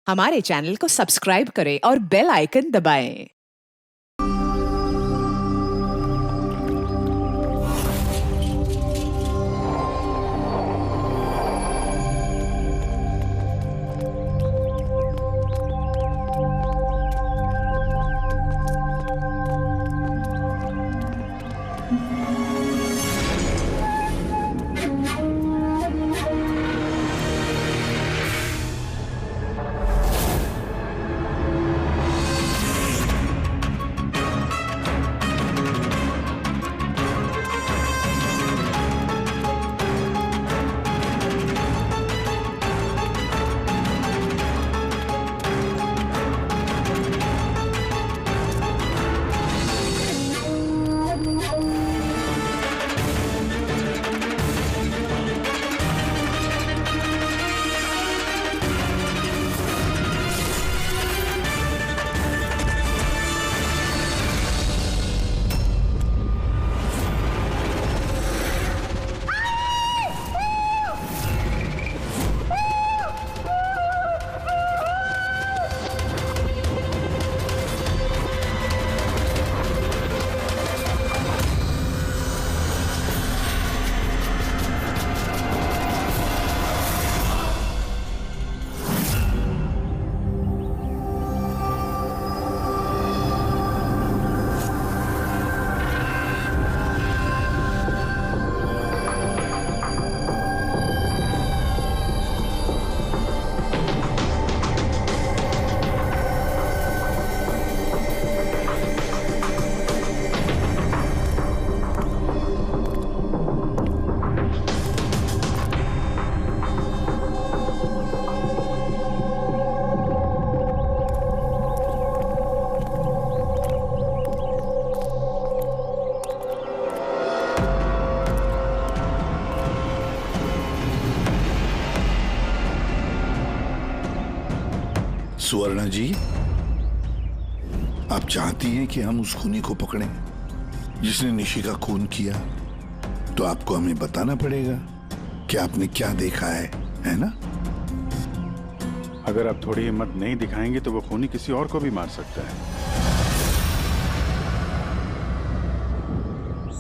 हमारे चैनल को सब्सक्राइब करें और बेल आइकन दबाएं। सुवर्णा जी, आप चाहती हैं कि हम उस खूनी को पकड़ें जिसने निशी का खून किया, तो आपको हमें बताना पड़ेगा कि आपने क्या देखा है ना? अगर आप थोड़ी हिम्मत नहीं दिखाएंगे तो वो खूनी किसी और को भी मार सकता है।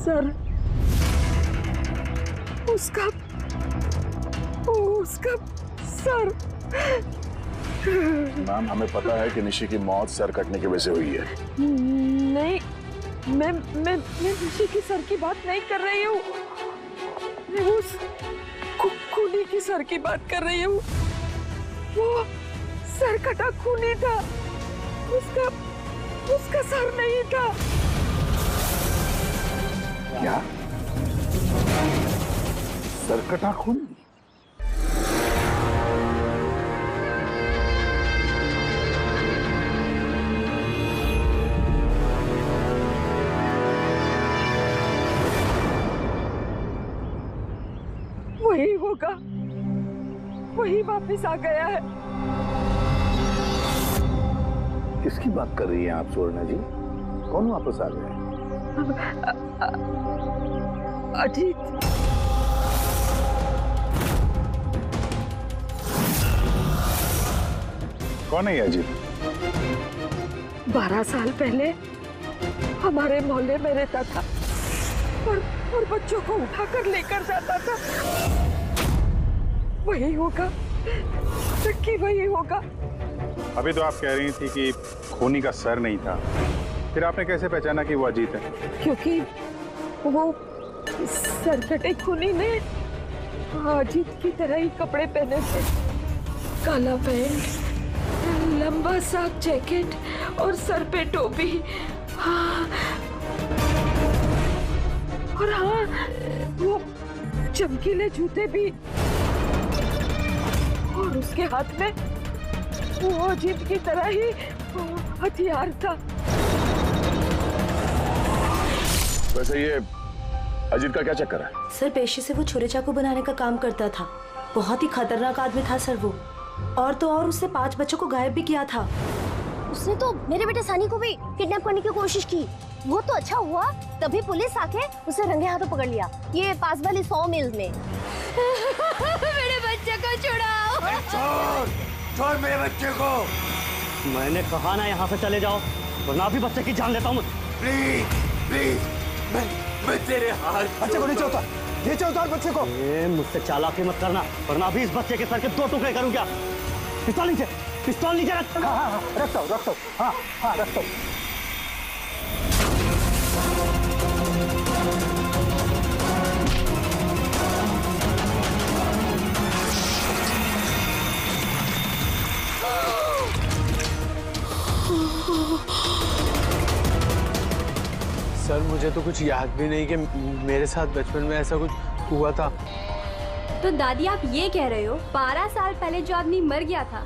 सर, उसका सर। मैम, हमें पता है कि निशी की मौत सर कटने की वजह से हुई है। नहीं, मैं निशी की सर की बात नहीं कर रही हूँ। मैं उस खूनी की सर की बात कर रही हूँ। वो सर कटा खूनी था, उसका सर नहीं था। क्या? सर कटा खून? वही होगा, वही वापस आ गया है। किसकी बात कर रही हैं आप सुवर्णा जी? कौन वापस आ गया है? अजीत। कौन है ये अजीत? 12 साल पहले हमारे मोहल्ले में रहता था और बच्चों को उठाकर लेकर जाता था। वही होगा, सच्ची वही होगा। अभी तो आप कह रही थी कि खूनी का सर नहीं था, फिर आपने कैसे पहचाना कि वो अजीत है? क्योंकि वो सरकटे खूनी ने अजीत की तरह ही कपड़े पहने थे। काला पैंट, लंबा सा जैकेट और सर पे टोपी। हाँ, और हाँ, वो चमकीले जूते भी। और उसके हाथ में वो अजीत की तरह ही हथियार था। वैसे ये अजीत का क्या चक्कर है? सर, पेशे से वो छुरे चाकू बनाने का काम करता था। बहुत ही खतरनाक आदमी था सर वो। और तो और उसने 5 बच्चों को गायब भी किया था। उसने तो मेरे बेटे सनी को भी किडनैप करने की कोशिश की। वो तो अच्छा हुआ तभी पुलिस आके उसे रंगे हाथों पकड़ लिया, ये पास वाली 100 मील में। मेरे बच्चे को छुड़ाओ। छोड़ मेरे बच्चे को। मैंने कहा ना यहाँ से चले जाओ, वरना भी बच्चे की जान लेता हूँ। प्लीज प्लीज, मैं तेरे हाथ। बच्चे को नीचे उतार बच्चे को। मुझसे चालाकी मत करना, वरना भी इस बच्चे के सर के 2 टुकड़े करूँ क्या? पिस्तौल नीचे रख। हाँ, रखता हूँ। हाँ, रखता हूँ। सर मुझे तो कुछ याद भी नहीं कि मेरे साथ बचपन में ऐसा कुछ हुआ था। तो दादी आप ये कह रहे हो 12 साल पहले जो आदमी मर गया था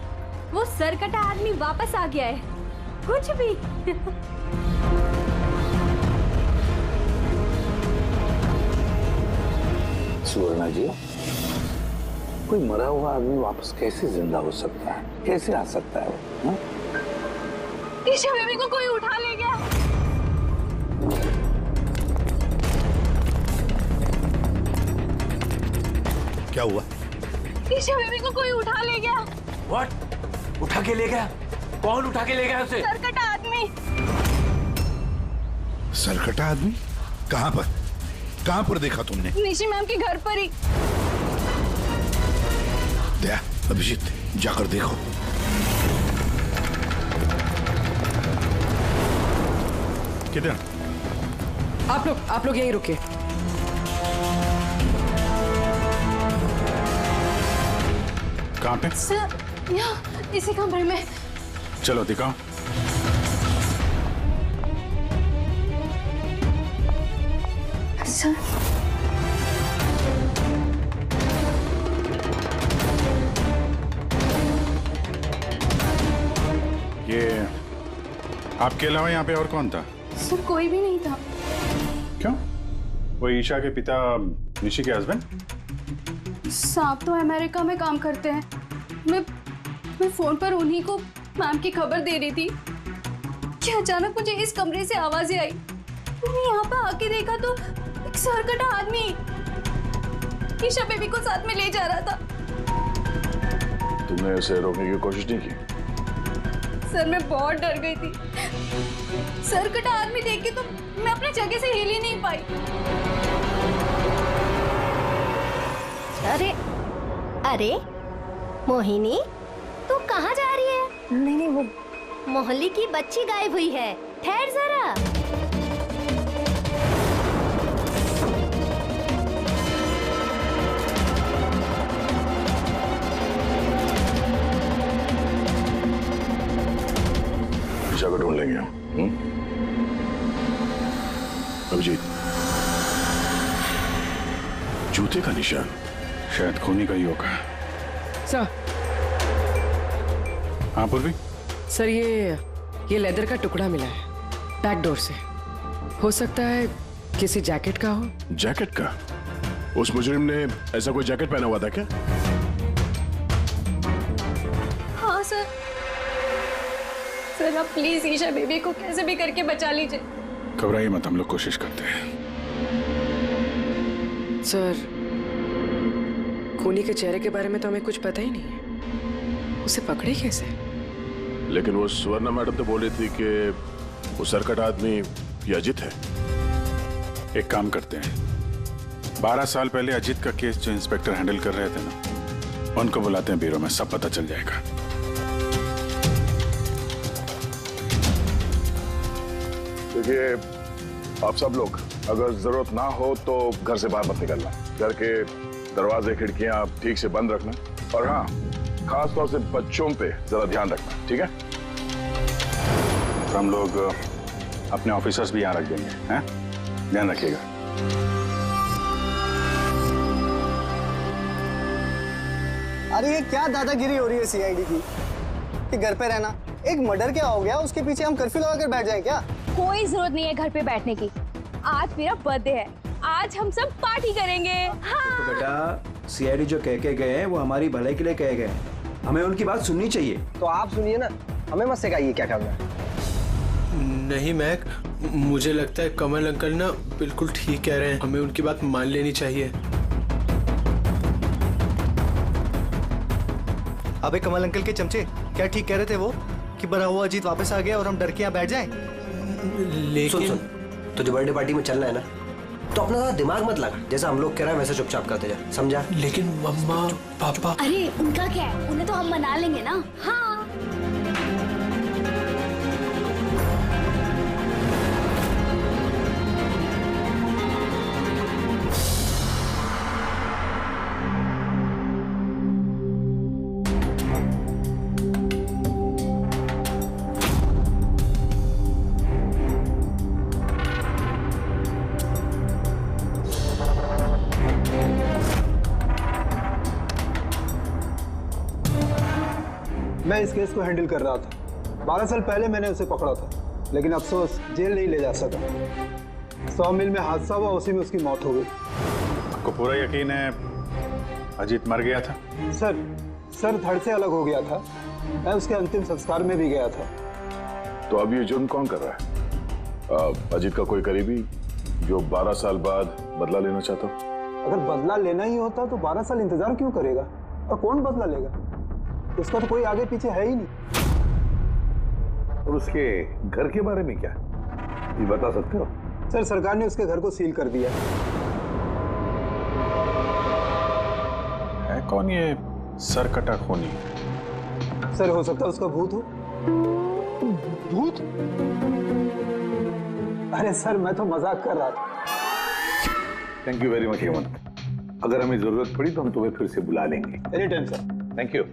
वो सरकटा आदमी वापस आ गया है? कुछ भी। सुवर्णा जी, कोई मरा हुआ आदमी वापस कैसे जिंदा हो सकता है? कैसे आ सकता है वो? ईशा बेबी को कोई उठा ले गया। क्या हुआ? ईशा बेबी को कोई उठा ले गया। व्हाट? उठा के ले गया? कौन उठा के ले गया उसे? सरकटा आदमी। सरकटा आदमी? कहाँ पर देखा तुमने? निशी मैम के घर पर ही। दया, अभिजीत जाकर देखो। किधर? आप लोग यहीं रुके। कहाँ पे? सर यहाँ इसी कमरे में। चलो दिखाओ। सर ये आपके अलावा यहाँ पे और कौन था? सर कोई भी नहीं था। क्यों? वो ईशा के पिता निशी के हस्बैंड? साहब तो अमेरिका में काम करते हैं। मैं फोन पर उन्हीं को मैम की खबर दे रही थी कि अचानक मुझे इस कमरे से आवाजें आई। मैंने यहाँ पर आके देखा तो एक सरकटा आदमी ईशा बेबी को साथ में ले जा रहा था। तुमने उसे रोकने की कोशिश नहीं की? सर मैं बहुत डर गई थी। सरकटा आदमी देख के तो मैं अपनी जगह से हिल ही नहीं पाई। अरे मोहिनी, तू कहाँ जा रही है? नहीं वो मोहल्ले की बच्ची गायब हुई है। ठहर जरा। ईशा को ढूंढ लेंगे हम। अभिजीत, जूते का निशान शायद खूनी का ही होगा। सर। हाँ पूर्वी? सर ये लेदर का टुकड़ा मिला है बैक डोर से। हो सकता है किसी जैकेट का हो। जैकेट का? उस मुजरिम ने ऐसा कोई जैकेट पहना हुआ था क्या? हाँ सर। सर आप प्लीज ईशा बेबी को कैसे भी करके बचा लीजिए। घबराइए मत, हम लोग कोशिश करते हैं। सर खूनी के चेहरे के बारे में तो हमें कुछ पता ही नहीं है। उसे पकड़े कैसे? लेकिन वो सुवर्णा मैडम तो बोली थी कि वो सरकट आदमी ये अजित है। एक काम करते हैं, 12 साल पहले अजित का केस जो इंस्पेक्टर हैंडल कर रहे थे ना, उनको बुलाते हैं ब्यूरो में, सब पता चल जाएगा। देखिए आप सब लोग अगर जरूरत ना हो तो घर से बाहर मत निकलना। घर के दरवाजे खिड़कियां ठीक से बंद रखना, और हाँ खास तौर से बच्चों पे जरा ध्यान रखना, ठीक है? तो हम लोग अपने ऑफिसर्स भी यहाँ रख देंगे, हैं? ध्यान रखिएगा। अरे ये क्या दादागिरी हो रही है सीआईडी की कि घर पे रहना? एक मर्डर क्या हो गया, उसके पीछे हम कर्फ्यू लगाकर बैठ जाए क्या? कोई जरूरत नहीं है घर पे बैठने की। आज मेरा बर्थडे है, आज हम सब पार्टी करेंगे। हाँ। तो बेटा सीआईडी जो कह के गए हैं वो हमारी भलाई के लिए कहे गए, हमें उनकी बात सुननी चाहिए। तो आप सुनिए ना, हमें मत सिखाइए क्या करना है। नहीं महक, मुझे लगता है कमल अंकल ना बिल्कुल ठीक कह रहे हैं, हमें उनकी बात मान लेनी चाहिए। अबे कमल अंकल के चमचे, क्या ठीक कह रहे थे वो कि बड़ा हुआ अजीत वापस आ गया और हम डर के यहाँ बैठ जाएं? लेकिन सुन, तुझे बर्थडे पार्टी में चलना है ना, तो अपना ज़्यादा दिमाग मत लगा, जैसा हम लोग कह रहे हैं वैसे चुपचाप करते जा, समझा? लेकिन मम्मा पापा। अरे उनका क्या है, उन्हें तो हम मना लेंगे ना। हाँ मैं इस केस को हैंडल कर रहा था। 12 साल पहले मैंने उसे पकड़ा था, लेकिन अफसोस जेल नहीं ले जा सका। 100 मील में हादसा हुआ, उसी में उसकी मौत हो गई। आपको पूरा यकीन है अजीत मर गया था? सर धड़ से अलग हो गया था। मैं उसके अंतिम संस्कार में भी गया था। तो अब ये जुर्म कौन कर रहा है? अजीत का कोई करीबी जो 12 साल बाद बदला लेना चाहता हो? अगर बदला लेना ही होता तो 12 साल इंतजार क्यों करेगा? और कौन बदला लेगा? उसका तो कोई आगे पीछे है ही नहीं। और उसके घर के बारे में क्या ये बता सकते हो? सर सरकार ने उसके घर को सील कर दिया है। कौन ये सरकटा खूनी? सर हो सकता है उसका भूत हो। भूत? अरे सर मैं तो मजाक कर रहा था। Thank you very much Hemant. अगर हमें जरूरत पड़ी तो हम तुम्हें फिर से बुला लेंगे। Any time sir. Thank you.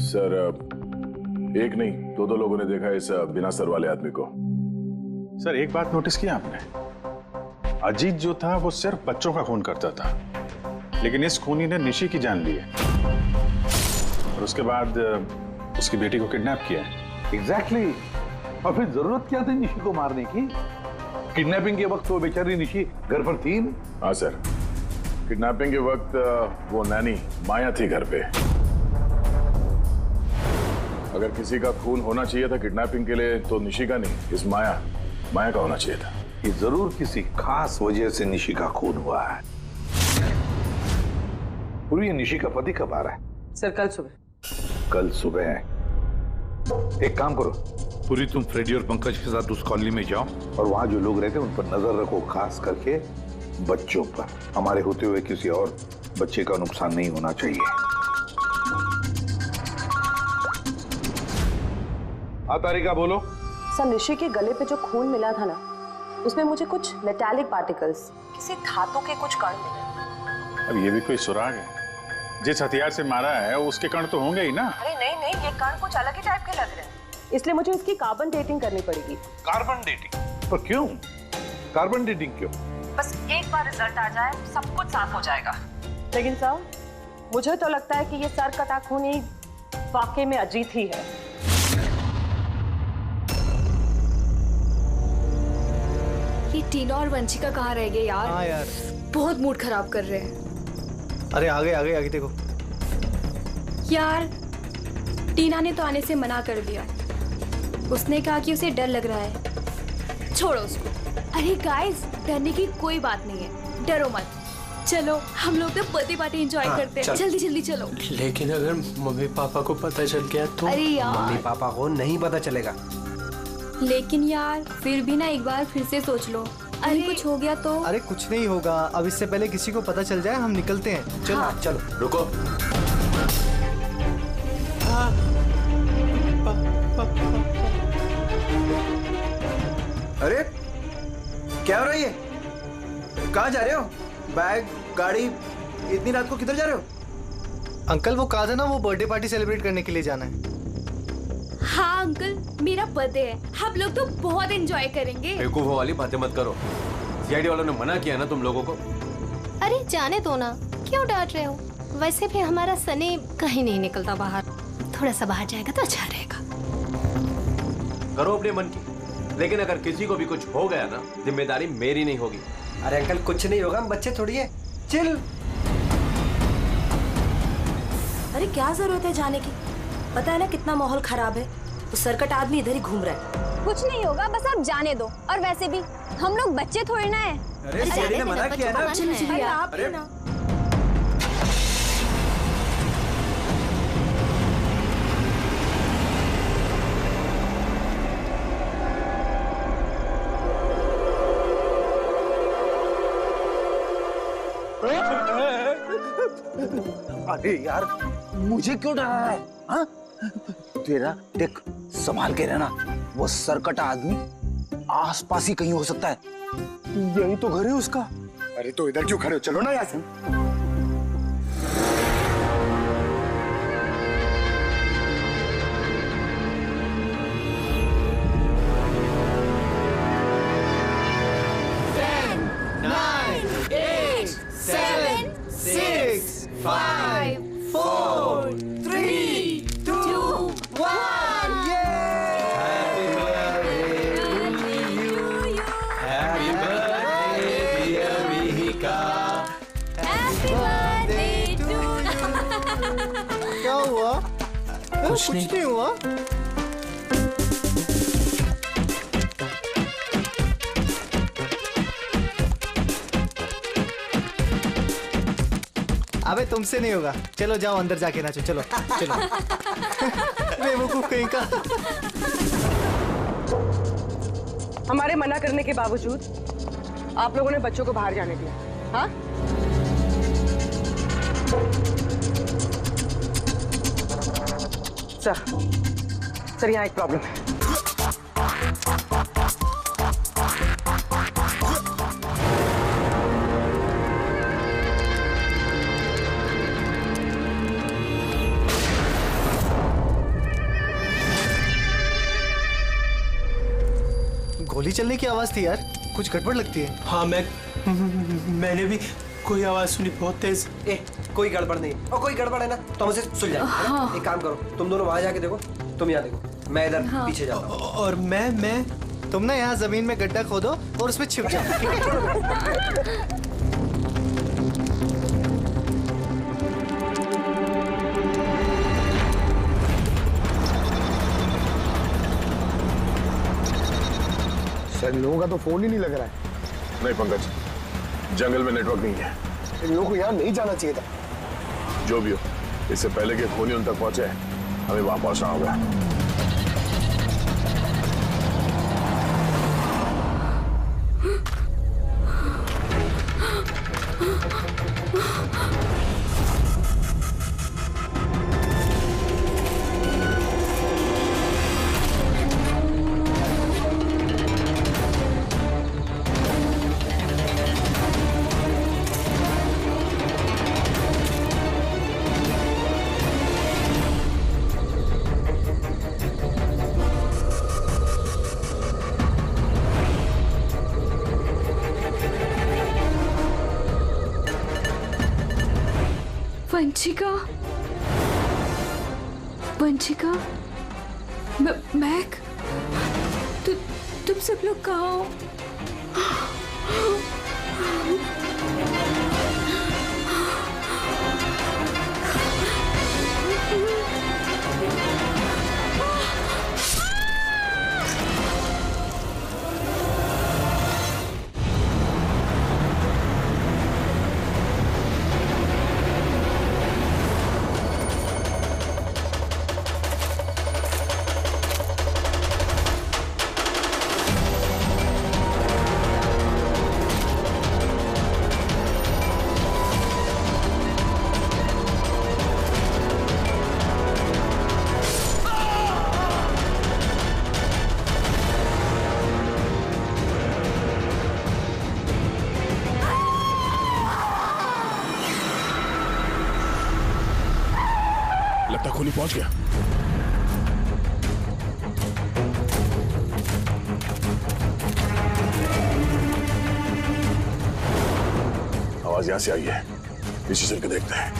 Sir एक नहीं दो लोगों ने देखा इस बिना सर वाले आदमी को। सर एक बात नोटिस किया आपने? अजीत जो था वो सिर्फ बच्चों का खून करता था, लेकिन इस खूनी ने निशी की जान ली है और उसके बाद उसकी बेटी को किडनैप किया है। एग्जैक्टली। और फिर जरूरत क्या थी निशी को मारने की? किडनैपिंग के वक्त वो बेचारी निशी घर पर थी। हाँ सर, किडनैपिंग के वक्त वो नैनी माया थी घर पे। अगर किसी का खून होना चाहिए था किडनैपिंग के लिए तो निशी का नहीं, इस माया का होना चाहिए था। ये जरूर किसी खास वजह से निशी का खून हुआ है। पूरी निशी का पति कब आ रहा है? सर कल सुबह। कल सुबह है। एक काम करो, पूरी तुम फ्रेडी और पंकज के साथ उस कॉलोनी में जाओ और वहां जो लोग रहते हैं उन पर नजर रखो, खास करके बच्चों पर। हमारे होते हुए किसी और बच्चे का नुकसान नहीं होना चाहिए। हाँ तारिका बोलो। सर निशी के गले पे जो खून मिला था ना, उसमें मुझे कुछ मेटालिक पार्टिकल्स, किसी धातु के कुछ कण मिले। अब ये भी कोई सुराग है? जिस हथियार से मारा है उसके कण तो होंगे ही ना। अरे नहीं, ये कण कुछ अलग ही टाइप के लग रहे हैं, इसलिए मुझे इसकी कार्बन डेटिंग करनी पड़ेगी। Carbon dating? पर क्यों? कार्बन डेटिंग क्यों? बस एक बार रिजल्ट आ जाए सब कुछ साफ हो जाएगा। लेकिन सर मुझे तो लगता है कि ये सर कटा खून ही वाकई में अजीत ही है। ये टीना और वंशिका कहाँ रह गए यार? हाँ यार, बहुत मूड खराब कर रहे हैं। अरे आगे देखो यार। टीना ने तो आने से मना कर दिया, उसने कहा कि उसे डर लग रहा है। छोड़ो उसको। अरे गाइस, डरने की कोई बात नहीं है, डरो मत। चलो हम लोग तो बर्थडे पार्टी एंजॉय करते हैं। जल्दी चलो। लेकिन अगर मम्मी पापा को पता चल गया तो? अरे यार, मम्मी पापा को नहीं पता चलेगा। लेकिन यार फिर भी ना एक बार फिर से सोच लो, अरे कुछ हो गया तो? अरे कुछ नहीं होगा, अब इससे पहले किसी को पता चल जाए हम निकलते हैं। चलो हाँ। चलो रुको। अरे क्या हो रहा है ये? कहाँ जा रहे हो? बैग, गाड़ी, इतनी रात को किधर जा रहे हो? अंकल वो कहा था ना, वो बर्थडे पार्टी सेलिब्रेट करने के लिए जाना है। हाँ अंकल, मेरा बर्थडे है, हम लोग तो बहुत एंजॉय करेंगे। बेवकूफों वाली बातें मत करो। सीआईडी वालों ने मना किया ना तुम लोगों को। अरे जाने दो ना, क्यों डांट रहे हो? वैसे भी हमारा सनी कहीं नहीं निकलता बाहर, थोड़ा सा बाहर जाएगा तो अच्छा रहेगा। करो अपने मन की, लेकिन अगर किसी को भी कुछ हो गया ना, जिम्मेदारी मेरी नहीं होगी। अरे अंकल कुछ नहीं होगा, हम बच्चे थोड़ी है, चिल। अरे क्या जरूरत है जाने की? पता है ना कितना माहौल खराब है, तो सरकट आदमी इधर ही घूम रहा है। कुछ नहीं होगा, बस आप जाने दो। और वैसे भी हम लोग बच्चे थोड़ी ना है। अरे सीआईडी ने मना किया ना। चलो आप अरे ना। अरे यार मुझे क्यों डरा रहा है? हाँ? तेरा देख संभाल के रहना, वो सरकटा आदमी आसपास ही कहीं हो सकता है। यही तो घर है उसका। अरे तो इधर क्यों खड़े हो, चलो ना यहाँ से। क्या हुआ? कुछ नहीं हुआ। अबे तुमसे नहीं होगा, चलो जाओ अंदर जाके नाचो, चलो चलो। बेवकूफ कहीं का। हमारे मना करने के बावजूद आप लोगों ने बच्चों को बाहर जाने दिया, हाँ? सर यहाँ एक प्रॉब्लम है। गोली चलने की आवाज थी यार, कुछ गड़बड़ लगती है। हाँ मैंने भी कोई आवाज सुनी बहुत तेज। कोई गड़बड़ नहीं, और कोई गड़बड़ है ना तो मुझे सुन जाए। हाँ। एक काम करो, तुम दोनों वहां जाके देखो, तुम यहाँ देखो, मैं इधर पीछे जाऊँ। और मैं तुम ना यहाँ जमीन में गड्ढा खोदो और उसमें छिप जाओ। सर लोगों का तो फोन ही नहीं लग रहा है। नहीं पंकज, जंगल में नेटवर्क नहीं है। इन लोगों को यहाँ नहीं जाना चाहिए था। जो भी हो, इससे पहले कि खूनी उन तक पहुंचे, हमें वहां पहुंचना होगा। वंशिका, मैक, तुम सब लोग कहाँ हो? लगता खूनी पहुंच गया। आवाज यहां से आई है, पीछे चल के देखते हैं।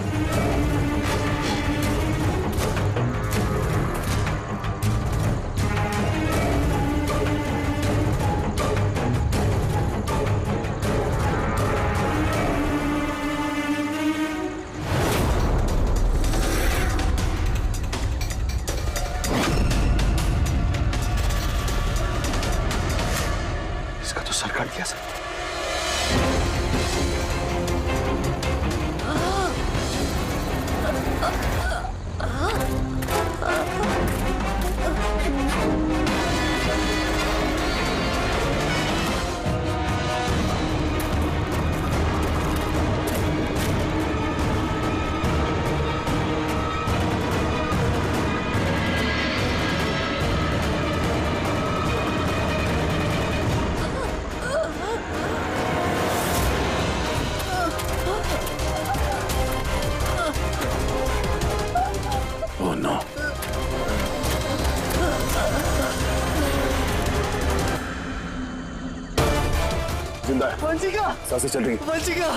वंशिका सांसें चल रही। वंशिका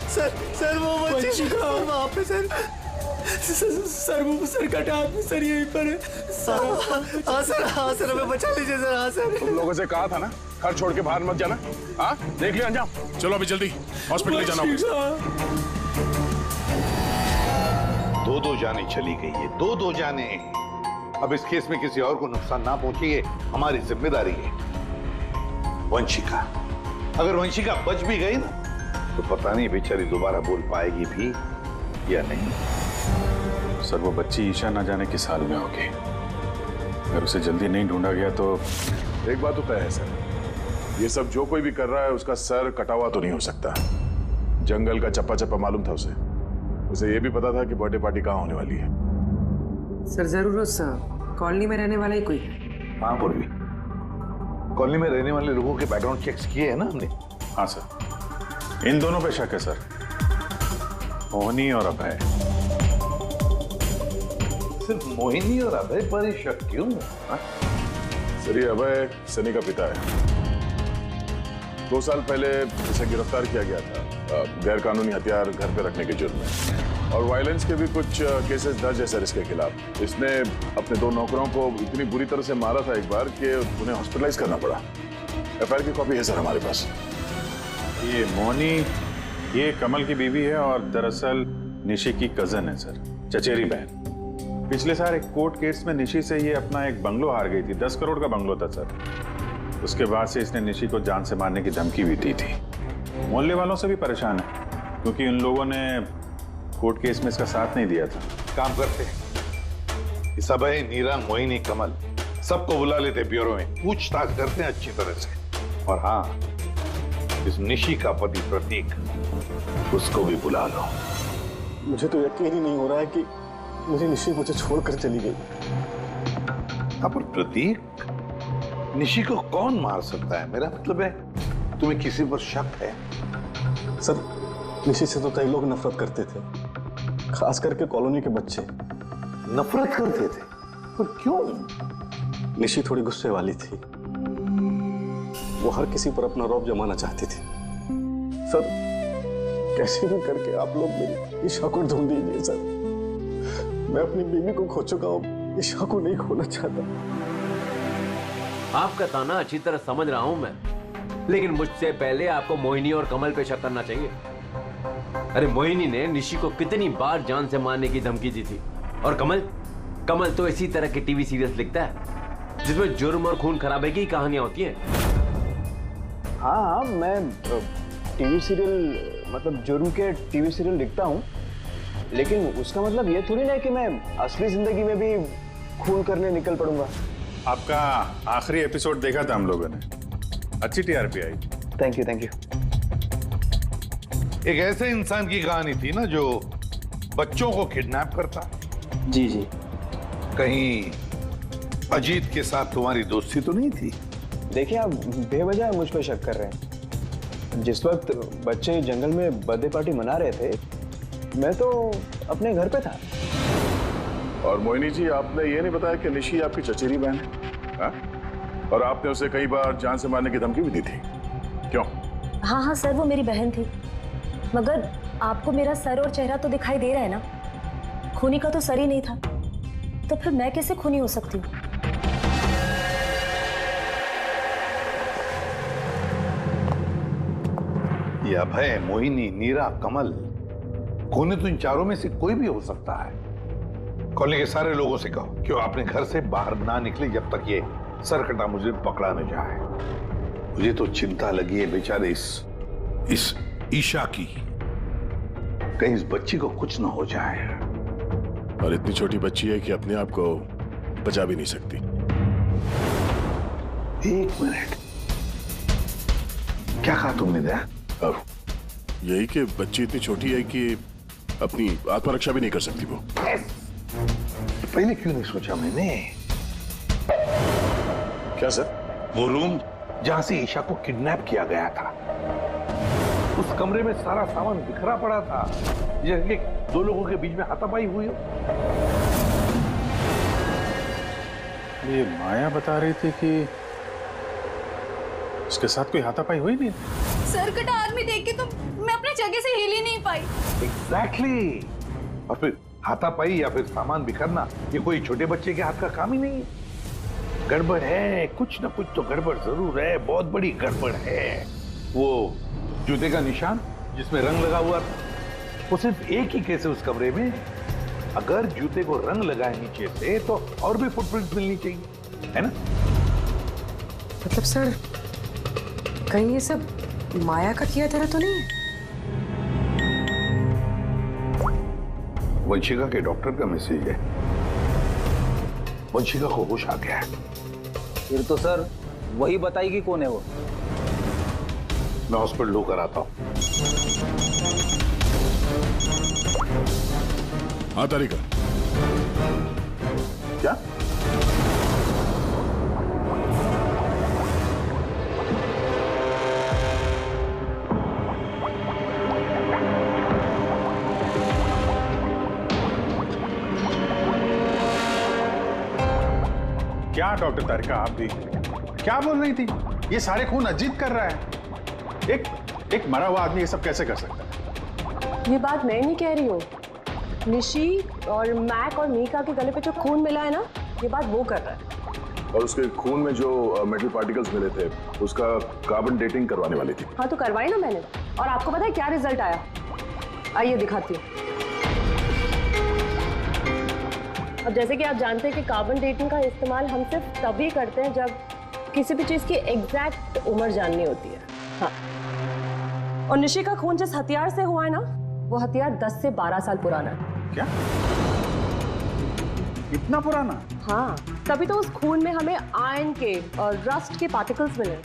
सर वो वंशिका वहाँ पे सर वो सर कटा आदमी सर यहीं पर है हाँ सर हमें बचा लीजिए सर। हाँ सर तुम लोगों से कहा था ना घर छोड़ के बाहर मत जाना। हाँ देख लिया अंजाम। चलो अभी जल्दी हॉस्पिटल ले जाना होगा। दो जाने चली गई है, दो जाने। अब इस केस में किसी और को नुकसान ना पहुंचे ये हमारी जिम्मेदारी है। वंशिका, अगर वंशिका बच भी गई ना तो पता नहीं बेचारी दोबारा बोल पाएगी भी या नहीं। सर वो बच्ची ईशा ना जाने किस हाल में होगी। अगर उसे जल्दी नहीं ढूंढा गया तो एक बात तो तय है सर, ये सब जो कोई भी कर रहा है उसका सर कटा हुआ तो नहीं हो सकता। जंगल का चप्पा चप्पा मालूम था उसे ये भी पता था कि बर्थडे पार्टी कहाँ होने वाली है। सर जरूर उस कॉलोनी में रहने वाला ही कोई है। हाँ पूर्वी, कॉलोनी में रहने वाले लोगों के बैकग्राउंड चेक्स किए हैं ना हमने। हाँ सर, इन दोनों पे शक है सर, मोहिनी और अभय। सिर्फ मोहिनी और अभय पर ही शक क्यों? सर ये अभय सनी का पिता है। 2 साल पहले इसे गिरफ्तार किया गया था गैर कानूनी हथियार घर पे रखने के जुर्म में, और वायलेंस के भी कुछ केसेस दर्ज है सर इसके खिलाफ। इसने अपने 2 नौकरों को इतनी बुरी तरह से मारा था एक बार कि उन्हें हॉस्पिटलाइज करना पड़ा। एफआईआर की कॉपी है सर हमारे पास। ये मोहिनी ये कमल की बीवी है और दरअसल निशी की कजन है सर, चचेरी बहन। पिछले साल एक कोर्ट केस में निशी से ये अपना एक बंगलो हार गई थी। 10 करोड़ का बंगलो था सर। उसके बाद से इसने निशी को जान से मारने की धमकी भी दी थी। मोहल्ले वालों से भी परेशान है क्योंकि उन लोगों ने कोर्ट केस में इसका साथ नहीं दिया था। काम करते सब है, नीरा, मोहिनी, कमल सबको बुला लेते ब्यूरो में, पूछताछ करते हैं अच्छी तरह से। और हाँ, इस निशी का पति प्रतीक उसको भी बुला लो। मुझे तो यकीन ही नहीं हो रहा है कि मुझे निशी मुझे छोड़कर चली गई। पर प्रतीक, निशी को कौन मार सकता है? मेरा मतलब है तुम्हें किसी पर शक है? सर निशी से तो कई लोग नफरत करते थे, खास करके कॉलोनी के बच्चे। नफरत करते थे? पर क्यों? निशी थोड़ी गुस्से वाली थी, वो हर किसी पर अपना रौब जमाना चाहती थी। सर कैसे भी करके आप लोग मेरी ईशा को ढूंढ दीजिए सर। मैं अपनी बीवी को खो चुका हूँ, ईशा को नहीं खोना चाहता। आपका ताना अच्छी तरह समझ रहा हूं मैं, लेकिन मुझसे पहले आपको मोहिनी और कमल पे शक करना चाहिए। अरे मोहिनी ने निशी को कितनी बार जान से मारने की धमकी दी थी, और कमल तो इसी तरह के टीवी सीरियल्स लिखता है जिसमें जुर्म और खून खराबे की कहानियां होती हैं। हाँ मैं टीवी सीरियल मतलब जुर्म के टीवी सीरियल लिखता हूँ, लेकिन उसका मतलब ये थोड़ी ना है कि मैं असली जिंदगी में भी खून करने निकल पड़ूंगा। आपका आखिरी एपिसोड देखा था हम लोगों ने, अच्छी टीआरपी आई। Thank you. एक ऐसे इंसान की कहानी थी ना जो बच्चों को किडनैप करता। जी। कहीं अजीत के साथ तुम्हारी दोस्ती तो नहीं थी? देखिए आप बेवजह मुझ पर शक कर रहे हैं। जिस वक्त बच्चे जंगल में बर्थडे पार्टी मना रहे थे, मैं तो अपने घर पे था। और मोहिनी जी, आपने ये नहीं बताया कि निशी आपकी चचेरी बहन है, हा? और आपने उसे कई बार जान से मारने की धमकी भी दी थी, क्यों? हाँ सर, वो मेरी बहन थी, मगर आपको मेरा सर और चेहरा तो दिखाई दे रहा है ना। खूनी का तो सर ही नहीं था, तो फिर मैं कैसे खूनी हो सकती हूँ? ये अभय, मोहिनी, नीरा, कमल, खूनी तो इन चारों में से कोई भी हो सकता है। कॉलोनी के सारे लोगों से कहो कि वो अपने घर से बाहर ना निकले जब तक ये सरकटा मुझे पकड़ा न जाए। मुझे तो चिंता लगी है बेचारे इस ईशा की, कहीं इस बच्ची को कुछ ना हो जाए। और इतनी छोटी बच्ची है कि अपने आप को बचा भी नहीं सकती। 1 मिनट, क्या कहा तुमने? दया, अब यही कि बच्ची इतनी छोटी है कि अपनी आत्मरक्षा भी नहीं कर सकती। वो पहले क्यों नहीं सोचा मैंने? क्या सर? वो रूम जहां से ईशा को किडनैप किया गया था, उस कमरे में सारा सामान बिखरा पड़ा था, जैसे 2 लोगों के बीच में हाथापाई हुई हो। ये माया बता रही थी कि उसके साथ कोई हाथापाई हुई नहीं। सर कटा आदमी देख के तो मैं अपनी जगह से हिल ही नहीं पाई। एग्जैक्टली। और फिर हाथापाई या फिर सामान बिखरना ये कोई छोटे बच्चे के हाथ का काम ही नहीं है। गड़बड़ है, कुछ ना कुछ तो गड़बड़ जरूर है, बहुत बड़ी गड़बड़ है। वो जूते का निशान जिसमें रंग लगा हुआ था, वो सिर्फ एक ही केस है उस कमरे में। अगर जूते को रंग लगाए नीचे से तो और भी फुटप्रिंट मिलनी चाहिए, है ना? मतलब सर कहीं ये सब माया का किया तरह तो नहीं है? वंशिका के डॉक्टर का मैसेज है। वंशिका को होश आ गया है। फिर तो सर वही बताएगी कौन है वो। मैं हॉस्पिटल होकर आता हूं। हाँ तारिका। क्या? क्या डॉक्टर तारिका आप भी क्या बोल रही थी? ये सारे खून अजीत कर रहा है। एक मरा हुआ आदमी ये सब कैसे कर सकता है? ये बात मैं नहीं कह रही हूँ, निशी और मैक और मीका के गले पे जो खून मिला है ना, ये बात वो कर रहा है। और उसके खून में जो मेटल पार्टिकल्स मिले थे उसका कार्बन डेटिंग करवाने वाली थी। हाँ तो करवाई ना मैंने, और आपको पता है क्या रिजल्ट आया? आइए दिखाती हूँ। अब जैसे कि आप जानते हैं कि कार्बन डेटिंग का इस्तेमाल हम सिर्फ तभी करते हैं जब किसी भी चीज की एग्जैक्ट उम्र जाननी होती है। हाँ, और निशी का खून जिस हथियार से हुआ है ना, वो हथियार 10 से 12 साल पुराना है। क्या? इतना पुराना? हाँ, तभी तो उस खून में हमें आयरन के और रस्ट के पार्टिकल्स मिले।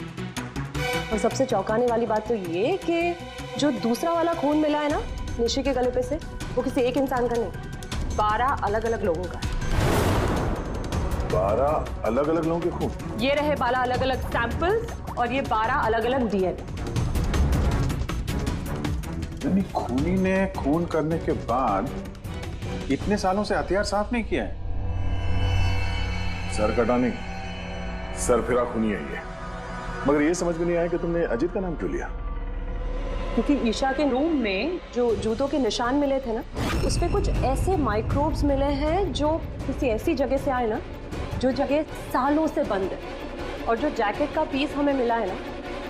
और सबसे चौंकाने वाली बात तो ये कि जो दूसरा वाला खून मिला है ना निशी के गले पे से, वो किसी एक इंसान का नहीं, 12 अलग अलग लोगों का है। 12 अलग अलग लोगों के खून? ये रहे 12 अलग अलग सैंपल्स और ये 12 अलग अलग डीएनए। यानी खूनी ने खून करने के बाद इतने सालों से हथियार साफ नहीं किया है। सर कटाने सर फिरा खूनी है ये। मगर ये समझ में नहीं आया कि तुमने अजीत का नाम क्यों लिया? क्योंकि ईशा के रूम में जो जूतों के निशान मिले थे ना, उसपे कुछ ऐसे माइक्रोब्स मिले हैं जो किसी ऐसी जगह से आए ना, जो जगह सालों से बंद है। और जो जैकेट का पीस हमें मिला है ना,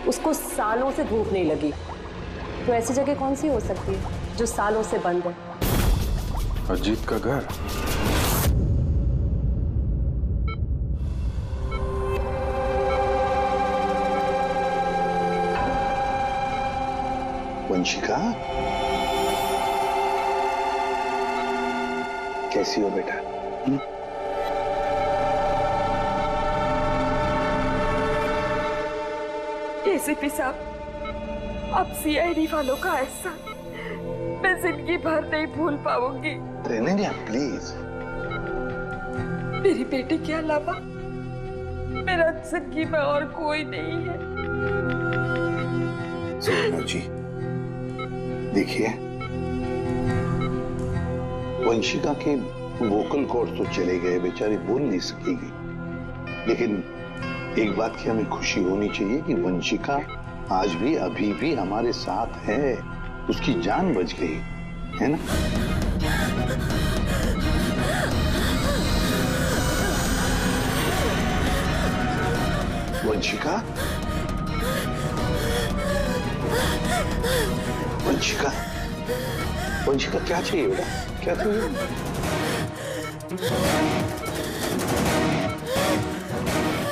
उसको सालों से धूप नहीं लगी। तो ऐसी जगह कौन सी हो सकती है जो सालों से बंद है? अजीत का घर। वंशिका, कैसी हो बेटा? एसीपी साहब, अब सीआईडी वालों का एहसान मैं जिंदगी भर नहीं भूल पाऊंगी। रहने दे प्लीज। मेरी बेटी के अलावा मेरा जिंदगी में और कोई नहीं है। सोनू जी देखिए, वंशिका के वोकल कॉर्ड तो चले गए, बेचारी बोल नहीं सकेगी, लेकिन एक बात की हमें खुशी होनी चाहिए कि वंशिका आज भी अभी भी हमारे साथ है। उसकी जान बच गई, है ना? वंशिका, वंशिका, वंशिका क्या चाहिए बेटा? क्या चाहिए?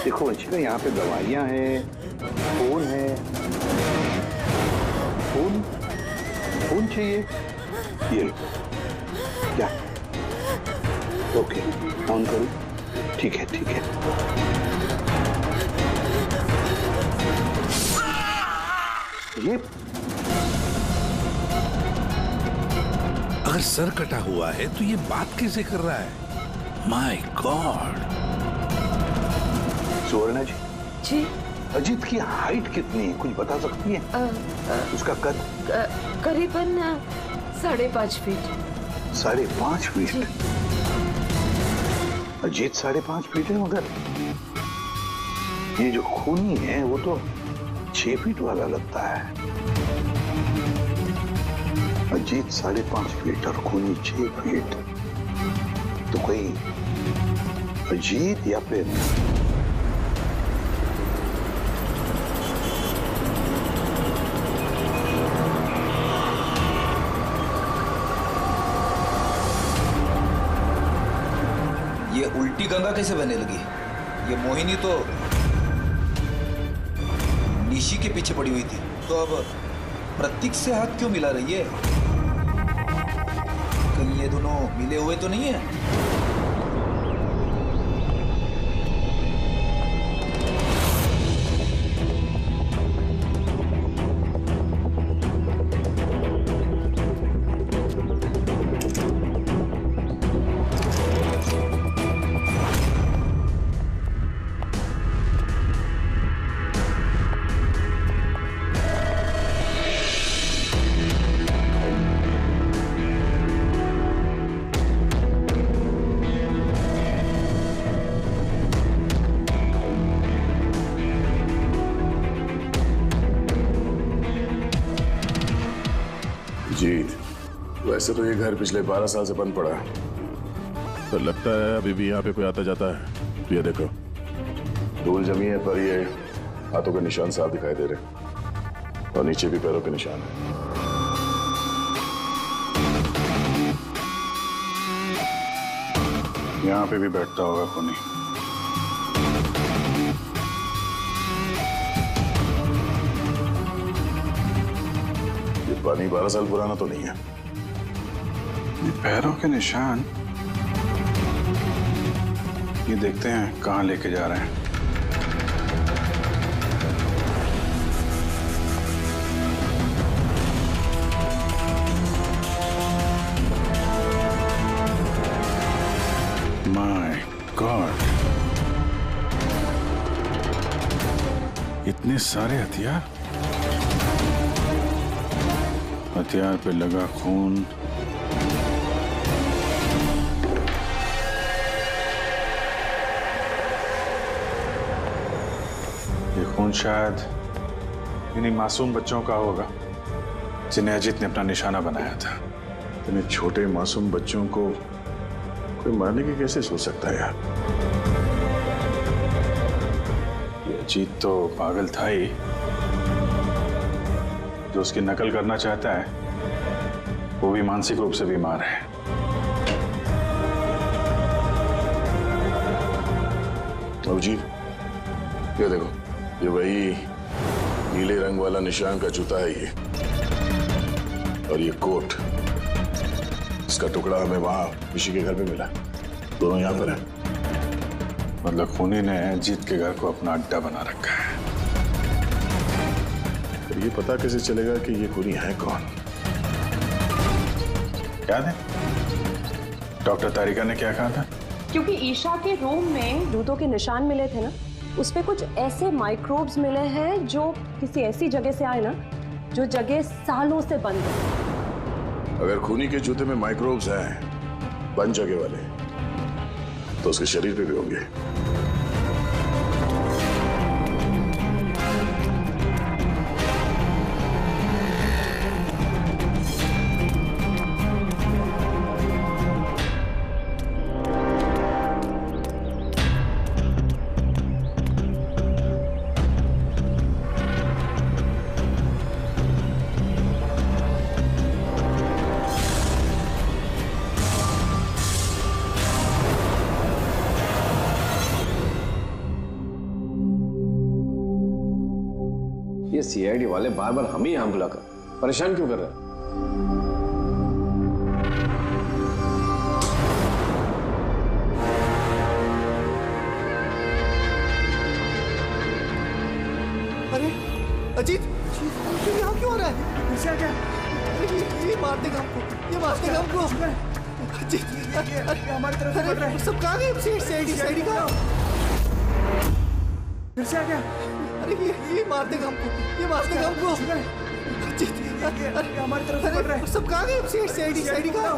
देखो वंशिका, यहाँ पे दवाइयाँ हैं, फोन है। फोन चाहिए? ये लो। क्या? ओके, ऑन करो। ठीक है, ठीक है। ये अगर सर कटा हुआ है तो ये बात कैसे कर रहा है? My god. सुवर्णा जी। जी। अजीत की हाइट कितनी है, कुछ बता सकती है? उसका कद? करीबन 5.5 फीट। 5.5 फीट? अजीत 5.5 फीट है, मगर ये जो खूनी है वो तो 6 फीट वाला लगता है। अजीत 5.5 फीट और खूनी 6 फीट। तो कोई अजीत या फिर ये उल्टी गंगा कैसे बहने लगी? ये मोहिनी तो निशी के पीछे पड़ी हुई थी, तो अब प्रतीक से हाथ क्यों मिला रही है? कहीं ये दोनों मिले हुए तो नहीं है? जीत, वैसे तो ये घर पिछले 12 साल से बंद पड़ा है, तो लगता है अभी भी यहाँ पे कोई आता जाता है। तो ये देखो, धूल जमी है, पर ये हाथों के निशान साफ दिखाई दे रहे और नीचे भी पैरों के निशान है। यहाँ पे भी बैठता होगा खूनी। पानी 12 साल पुराना तो नहीं है। ये पैरों के निशान, ये देखते हैं कहाँ लेके जा रहे हैं। माय गॉड, इतने सारे हथियार, हथियार पे लगा खून। ये खून शायद इन्हीं मासूम बच्चों का होगा जिन्हें अजीत ने अपना निशाना बनाया था। इतने छोटे मासूम बच्चों को कोई मारने की कैसे सोच सकता है यार? ये अजीत तो पागल था ही, जो उसकी नकल करना चाहता है वो भी मानसिक रूप से बीमार है। जी, ये देखो, ये वही नीले रंग वाला निशान का जूता है ये, और ये कोट, इसका टुकड़ा हमें वहां ऋषि के घर पे मिला। दोनों यहाँ पर हैं। मतलब खूनी ने अजीत के घर को अपना अड्डा बना रखा है। ये पता कैसे चलेगा कि ये खूनी है कौन? याद है डॉक्टर तारिका ने क्या कहा था? क्योंकि ईशा के रूम में जूतों के निशान मिले थे ना, उस पे कुछ ऐसे माइक्रोब्स मिले हैं जो किसी ऐसी जगह से आए ना, जो जगह सालों से बंद है। अगर खूनी के जूते में माइक्रोब्स हैं, बंद जगह वाले, तो उसके शरीर पे भी होंगे। ये सीआईडी वाले बार बार हम ही यहाँ बुलाकर परेशान क्यों कर रहे हैं? अरे अजीत, तू यहाँ क्यों आ रहा है? ऐसा क्या? ये मार देगा हमको, ये मार देगा हमको। अजीत, हमारी तरफ से बढ़ रहा है। सब कहाँ गए? सीआईडी कहाँ? फिर से आ गया? अरे ये मार देगा हमको, ये मार देगा हमको। हमारी तरफ से बढ़ रहा है। सब कहाँ गए? सीआईडी कहाँ?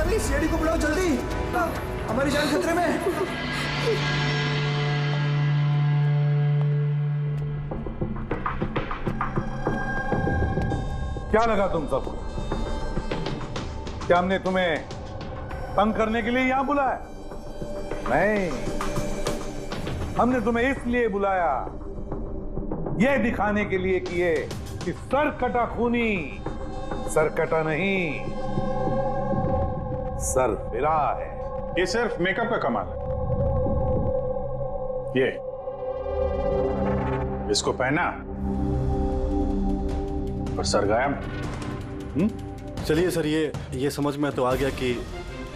अरे सीआईडी को बुलाओ जल्दी, हमारी जान खतरे में है। क्या लगा तुम सबको? क्या हमने तुम्हें तंग करने के लिए यहां बुलाया? नहीं, हमने तुम्हें इसलिए बुलाया, यह दिखाने के लिए कि सर कटा खूनी सर कटा नहीं, सर फिरा है। ये सिर्फ मेकअप का कमाल है। ये इसको पहना और सर गायब। चलिए सर, ये समझ में तो आ गया कि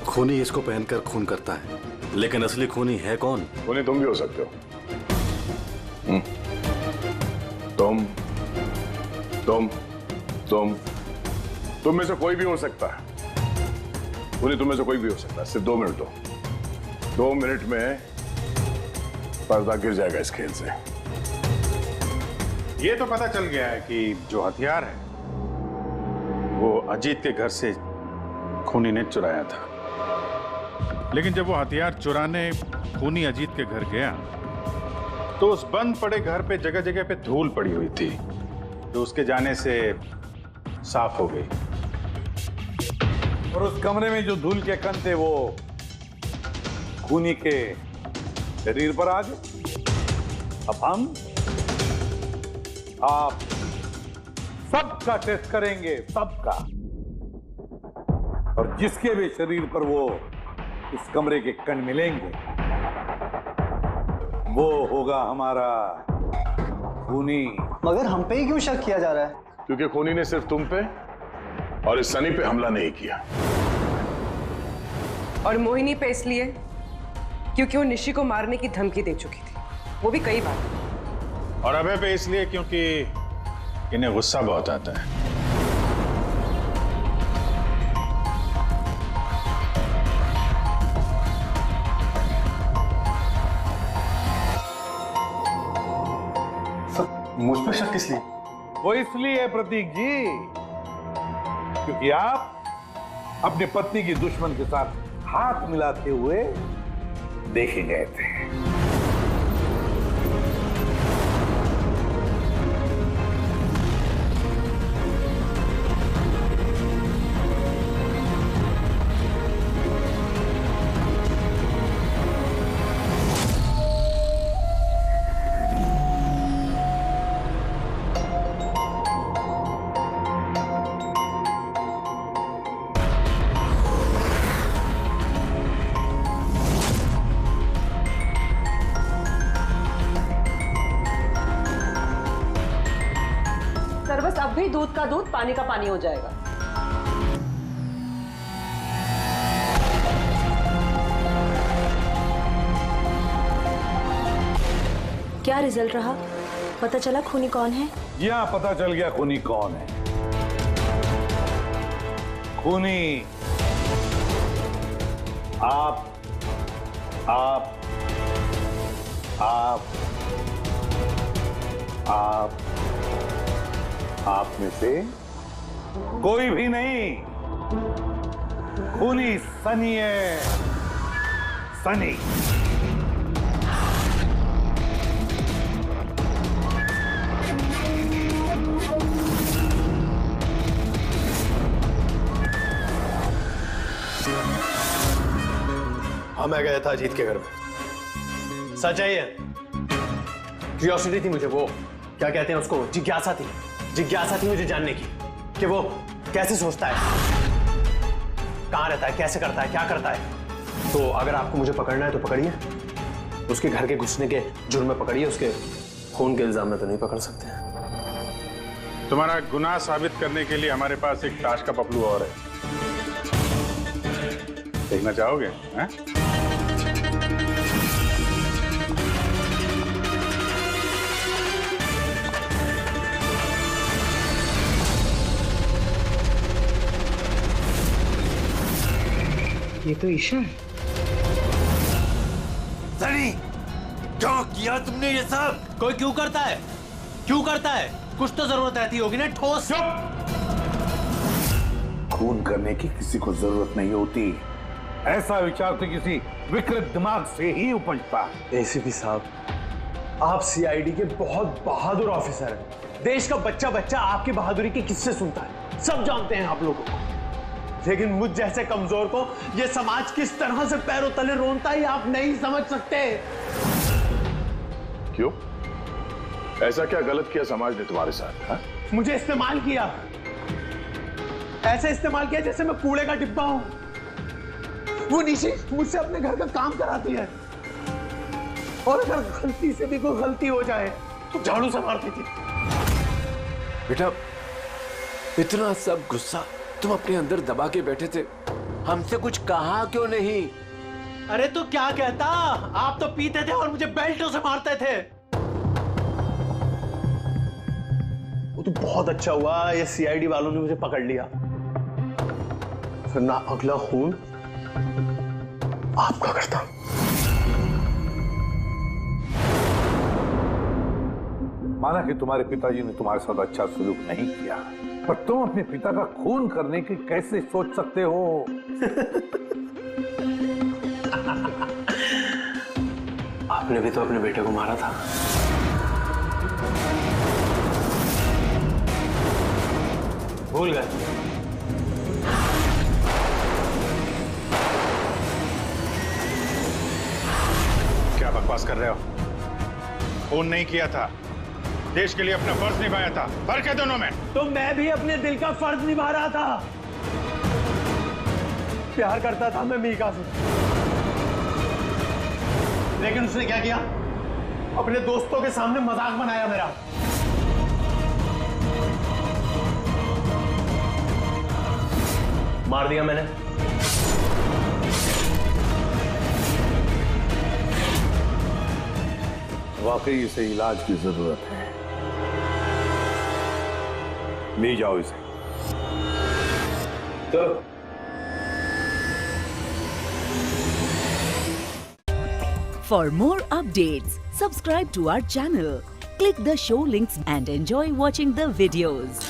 खूनी इसको पहनकर खून करता है, लेकिन असली खूनी है कौन? खूनी तुम भी हो सकते हो। तुम में से कोई भी हो सकता है। खूनी तुम में से कोई भी हो सकता है। सिर्फ 2 मिनट दो। 2 मिनट में पर्दा गिर जाएगा इस खेल से। ये तो पता चल गया है कि जो हथियार है वो अजीत के घर से खूनी ने चुराया था। लेकिन जब वो हथियार चुराने खूनी अजीत के घर गया तो उस बंद पड़े घर पे जगह जगह पे धूल पड़ी हुई थी, जो उसके जाने से साफ हो गई। और उस कमरे में जो धूल के कण थे वो खूनी के शरीर पर आ गए। अब आप सबका टेस्ट करेंगे, सबका। और जिसके भी शरीर पर वो इस कमरे के कण मिलेंगे वो होगा हमारा खूनी। मगर हम पे ही क्यों शक किया जा रहा है? क्योंकि खूनी ने सिर्फ तुम पे और इस सनी पे हमला नहीं किया। और मोहिनी पे इसलिए क्योंकि वो निशी को मारने की धमकी दे चुकी थी, वो भी कई बार। और अभय पे इसलिए क्योंकि इन्हें गुस्सा बहुत आता है। मुझ पर शक किस लिए? वो इसलिए प्रतीक जी क्योंकि आप अपने पत्नी की दुश्मन के साथ हाथ मिलाते हुए देखे गए थे। बस अब भी दूध का दूध पानी का पानी हो जाएगा। क्या रिजल्ट रहा? पता चला खूनी कौन है? जी हाँ, पता चल गया खूनी कौन है। खूनी आप में से कोई भी नहीं। खूनी सनी है, सनी। हाँ, मैं गया था अजीत के घर में। सच है ये। क्यूरियोसिटी थी मुझे, वो क्या कहते हैं उसको, जिज्ञासा थी मुझे जानने की कि वो कैसे सोचता है, कहाँ रहता है, कैसे करता है, क्या करता है। तो अगर आपको मुझे पकड़ना है तो पकड़िए, उसके घर के घुसने के जुर्म में पकड़िए, उसके खून के इल्जाम में तो नहीं पकड़ सकते। तुम्हारा गुनाह साबित करने के लिए हमारे पास एक ताश का पपलू और है, देखना चाहोगे? ये तो ईशा है। सनी, क्यों किया तुमने ये सब? कोई क्यों करता है? कुछ तो जरूरत रहती होगी ना, ठोस। खून करने की किसी को जरूरत नहीं होती। ऐसा विचार तो किसी विकृत दिमाग से ही उपजता। एसीपी साहब, आप सीआईडी के बहुत बहादुर ऑफिसर हैं। देश का बच्चा आपकी बहादुरी की किससे सुनता है? सब जानते हैं आप लोगों को। लेकिन मुझ जैसे कमजोर को ये समाज किस तरह से पैरों तले रोनता है आप नहीं समझ सकते। क्यों? ऐसा क्या गलत किया समाज ने तुम्हारे साथ? हा? मुझे इस्तेमाल किया, ऐसे इस्तेमाल किया जैसे मैं कूड़े का डिब्बा हूं। वो निशी मुझसे अपने घर का काम कराती है और अगर गलती से भी कोई गलती हो जाए तो झाड़ू से मारती थी। बेटा, इतना सब गुस्सा तुम अपने अंदर दबा के बैठे थे, हमसे कुछ कहा क्यों नहीं? अरे तो क्या कहता, आप तो पीते थे और मुझे बेल्टों से मारते थे। वो तो बहुत अच्छा हुआ ये सीआईडी वालों ने मुझे पकड़ लिया, फिर ना अगला खून आपका करता। माना कि तुम्हारे पिताजी ने तुम्हारे साथ अच्छा सलूक नहीं किया, पर तुम अपने पिता का खून करने की कैसे सोच सकते हो? आपने भी तो अपने बेटे को मारा था। भूल गए? क्या बकवास कर रहे हो? खून नहीं किया था, देश के लिए अपना फर्ज निभाया था। फर्क है दोनों में। तो मैं भी अपने दिल का फर्ज निभा रहा था। प्यार करता था मैं मीका से, लेकिन उसने क्या किया? अपने दोस्तों के सामने मजाक बनाया मेरा। मार दिया मैंने। वाकई इसे इलाज की जरूरत है, ले जाओ इसे। चलो। For more updates, subscribe to our channel, click the show links and enjoy watching the videos.